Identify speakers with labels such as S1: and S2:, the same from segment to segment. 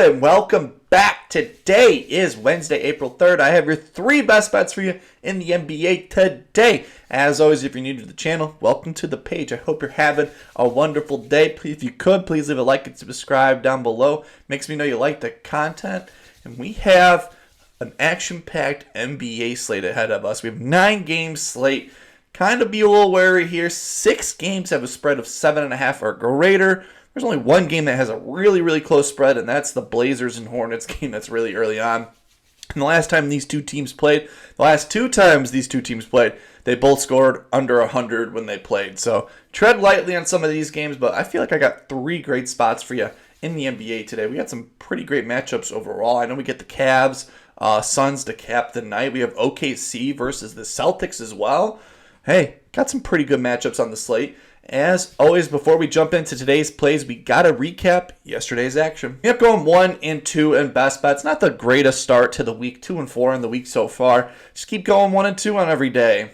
S1: and welcome back. Today is Wednesday, April 3rd. I have your three best bets for you in the NBA today. As always, if you're new to the channel, welcome to the page. I hope you're having a wonderful day. If you could, please leave a like and subscribe down below. Makes me know you like the content. And we have an action-packed NBA slate ahead of us. We have 9-game slate. Kind of be a little wary here. 6 games have a spread of 7.5 or greater. There's only one game that has a really close spread, and that's the Blazers and Hornets game that's really early on. And the last time these two teams played, they both scored under 100 when they played. So tread lightly on some of these games, but I feel like I got 3 great spots for you in the NBA today. We got some pretty great matchups overall. I know we get the Cavs, Suns to cap the night. We have OKC versus the Celtics as well. Hey, got some pretty good matchups on the slate. As always, before we jump into today's plays, we got to recap yesterday's action. We have going 1 and 2 in best bets. Not the greatest start to the week, 2 and 4 in the week so far. Just keep going 1 and 2 on every day.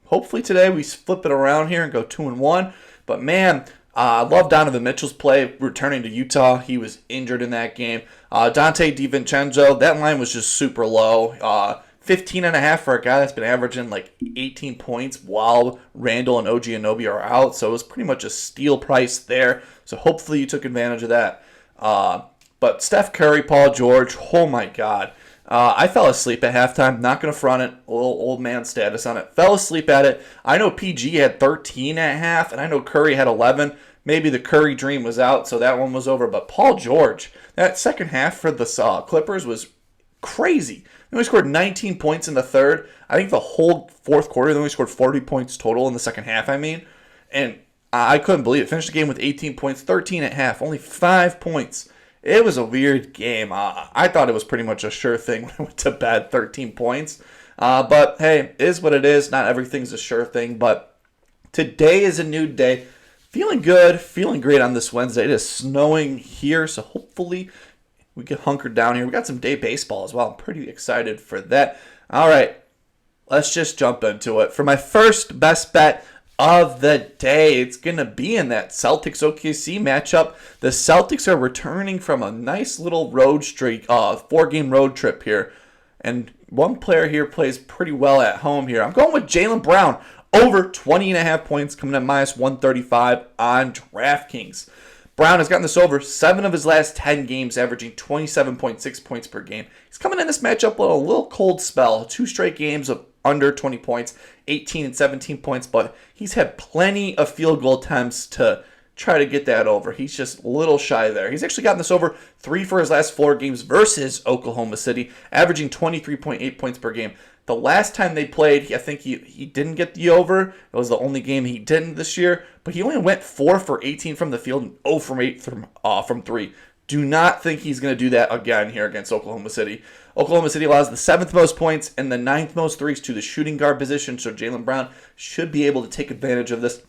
S1: Hopefully today we flip it around here and go 2 and 1. But man, I love Donovan Mitchell's play returning to Utah. He was injured in that game. Dante DiVincenzo, that line was just super low. 15.5 for a guy that's been averaging like 18 points while Randall and OG Anunoby are out. So it was pretty much a steal price there. So hopefully you took advantage of that. But Steph Curry, Paul George, oh my God. I fell asleep at halftime. Not going to front it. A little old man status on it. Fell asleep at it. I know PG had 13 at half, and I know Curry had 11. Maybe the Curry dream was out, so that one was over. But Paul George, that second half for the Clippers was crazy. They only scored 19 points in the third. I think the whole fourth quarter, they only scored 40 points total in the second half, And I couldn't believe it. Finished the game with 18 points, 13 at half, only 5 points. It was a weird game. I thought it was pretty much a sure thing when I went to bed, 13 points. But hey, it is what it is. Not everything's a sure thing. But today is a new day. Feeling good, feeling great on this Wednesday. It is snowing here, so hopefully we get hunkered down here. We got some day baseball as well. I'm pretty excited for that. All right, let's just jump into it. For my first best bet of the day, it's going to be in that Celtics-OKC matchup. The Celtics are returning from a nice little road streak, 4-game road trip here. And one player here plays pretty well at home here. I'm going with Jaylen Brown. Over 20.5 points, coming at minus 135 on DraftKings. Brown has gotten this over 7 of his last 10 games, averaging 27.6 points per game. He's coming in this matchup with a little cold spell. 2 straight games of under 20 points, 18 and 17 points, but he's had plenty of field goal attempts to try to get that over. He's just a little shy there. He's actually gotten this over 3 for his last 4 games versus Oklahoma City, averaging 23.8 points per game. The last time they played, I think he didn't get the over. It was the only game he didn't this year. But he only went 4 for 18 from the field and 0 from 8 from 3. Do not think he's going to do that again here against Oklahoma City. Oklahoma City allows the 7th most points and the 9th most threes to the shooting guard position. So Jaylen Brown should be able to take advantage of this.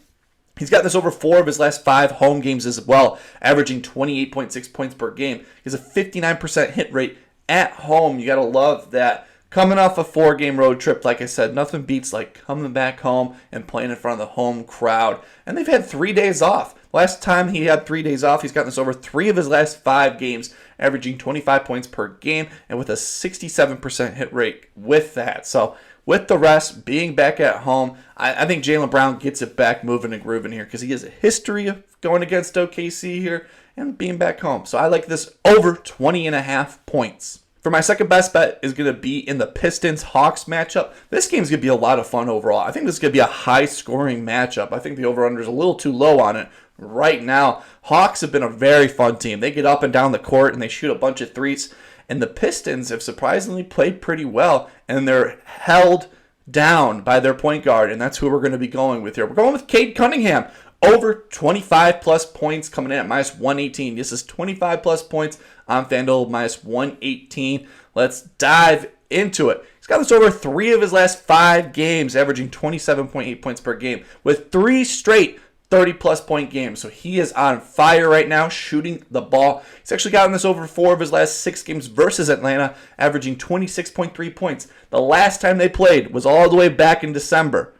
S1: He's got this over 4 of his last 5 home games as well, averaging 28.6 points per game. He has a 59% hit rate at home. You got to love that. Coming off a 4-game road trip, like I said, nothing beats like coming back home and playing in front of the home crowd. And they've had 3 days off. Last time he had 3 days off, he's gotten this over 3 of his last 5 games, averaging 25 points per game and with a 67% hit rate with that. So with the rest being back at home, I think Jaylen Brown gets it back moving and grooving here because he has a history of going against OKC here and being back home. So I like this over 20.5 points. For my second best bet is going to be in the Pistons-Hawks matchup. This game's going to be a lot of fun overall. I think this is going to be a high-scoring matchup. I think the over-under is a little too low on it right now. Hawks have been a very fun team. They get up and down the court, and they shoot a bunch of threes. And the Pistons have surprisingly played pretty well, and they're held down by their point guard, and that's who we're going to be going with here. We're going with Cade Cunningham. Over 25-plus points coming in at minus 118. This is 25-plus points on FanDuel, minus 118. Let's dive into it. He's got this over 3 of his last 5 games, averaging 27.8 points per game, with 3 straight 30-plus point games. So he is on fire right now, shooting the ball. He's actually gotten this over 4 of his last 6 games versus Atlanta, averaging 26.3 points. The last time they played was all the way back in December.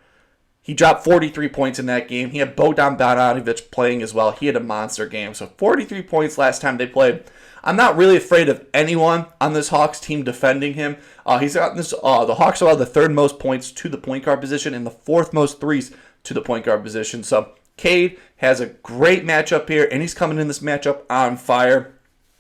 S1: He dropped 43 points in that game. He had Bojan Bogdanovic playing as well. He had a monster game. So 43 points last time they played. I'm not really afraid of anyone on this Hawks team defending him. He's got this. The Hawks allow the third most points to the point guard position and the fourth most threes to the point guard position. So Cade has a great matchup here, and he's coming in this matchup on fire.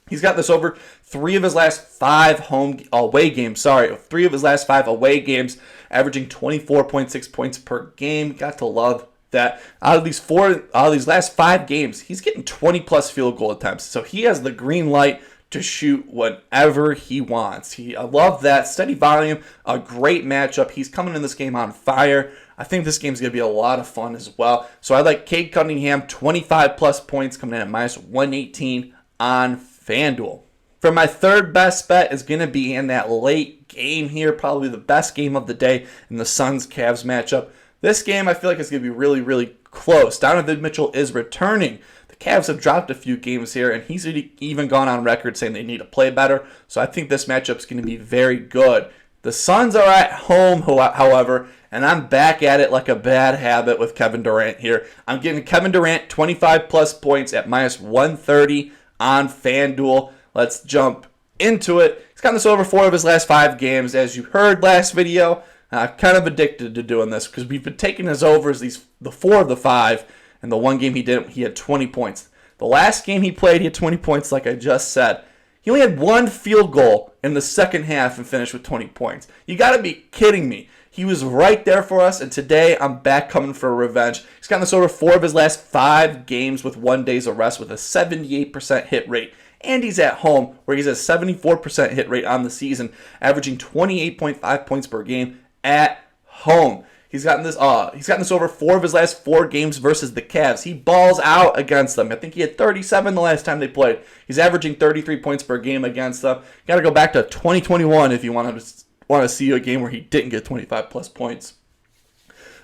S1: He's got this over three of his last five away games, averaging 24.6 points per game. Got to love that. Out of these last 5 games, he's getting 20 plus field goal attempts. So he has the green light to shoot whenever he wants. I love that. Steady volume, a great matchup. He's coming in this game on fire. I think this game's going to be a lot of fun as well. So I like Cade Cunningham, 25 plus points, coming in at minus 118 on FanDuel. For my third best bet is going to be in that late game here, probably the best game of the day in the Suns-Cavs matchup. This game, I feel like it's going to be really, really close. Donovan Mitchell is returning. The Cavs have dropped a few games here, and he's even gone on record saying they need to play better. So I think this matchup is going to be very good. The Suns are at home, however, and I'm back at it like a bad habit with Kevin Durant here. I'm giving Kevin Durant 25 plus points at minus 130 on FanDuel. Let's jump into it. He's gotten this over 4 of his last 5 games. As you heard last video, I'm kind of addicted to doing this because we've been taking his overs, the 4 of the 5, and the one game he didn't, he had 20 points. The last game he played, he had 20 points like I just said. He only had 1 field goal in the second half and finished with 20 points. You got to be kidding me. He was right there for us, and today I'm back coming for revenge. He's gotten this over 4 of his last 5 games with 1 day's arrest with a 78% hit rate. And he's at home, where he's a 74% hit rate on the season, averaging 28.5 points per game at home. He's gotten this over 4 of his last 4 games versus the Cavs. He balls out against them. I think he had 37 the last time they played. He's averaging 33 points per game against them. You got to go back to 2021 if you want to see a game where he didn't get 25 plus points.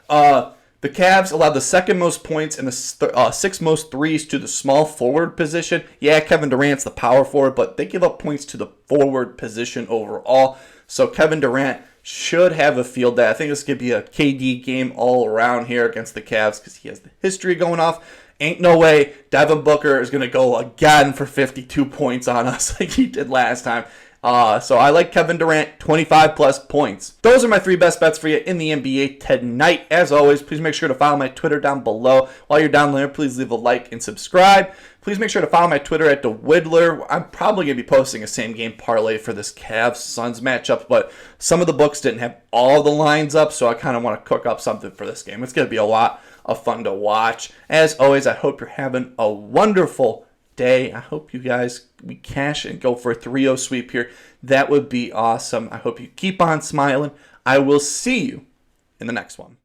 S1: The Cavs allowed the second most points and the 6th most threes to the small forward position. Yeah, Kevin Durant's the power forward, but they give up points to the forward position overall. So Kevin Durant should have a field day. I think this could be a KD game all around here against the Cavs because he has the history going off. Ain't no way Devin Booker is going to go again for 52 points on us like he did last time. So I like Kevin Durant, 25 plus points. Those are my 3 best bets for you in the NBA tonight. As always, please make sure to follow my Twitter down below. While you're down there, please leave a like and subscribe. Please make sure to follow my Twitter at TheWiddler. I'm probably going to be posting a same-game parlay for this Cavs-Suns matchup, but some of the books didn't have all the lines up, so I kind of want to cook up something for this game. It's going to be a lot of fun to watch. As always, I hope you're having a wonderful day. I hope you guys, we cash and go for a 3-0 sweep here. That would be awesome. I hope you keep on smiling. I will see you in the next one.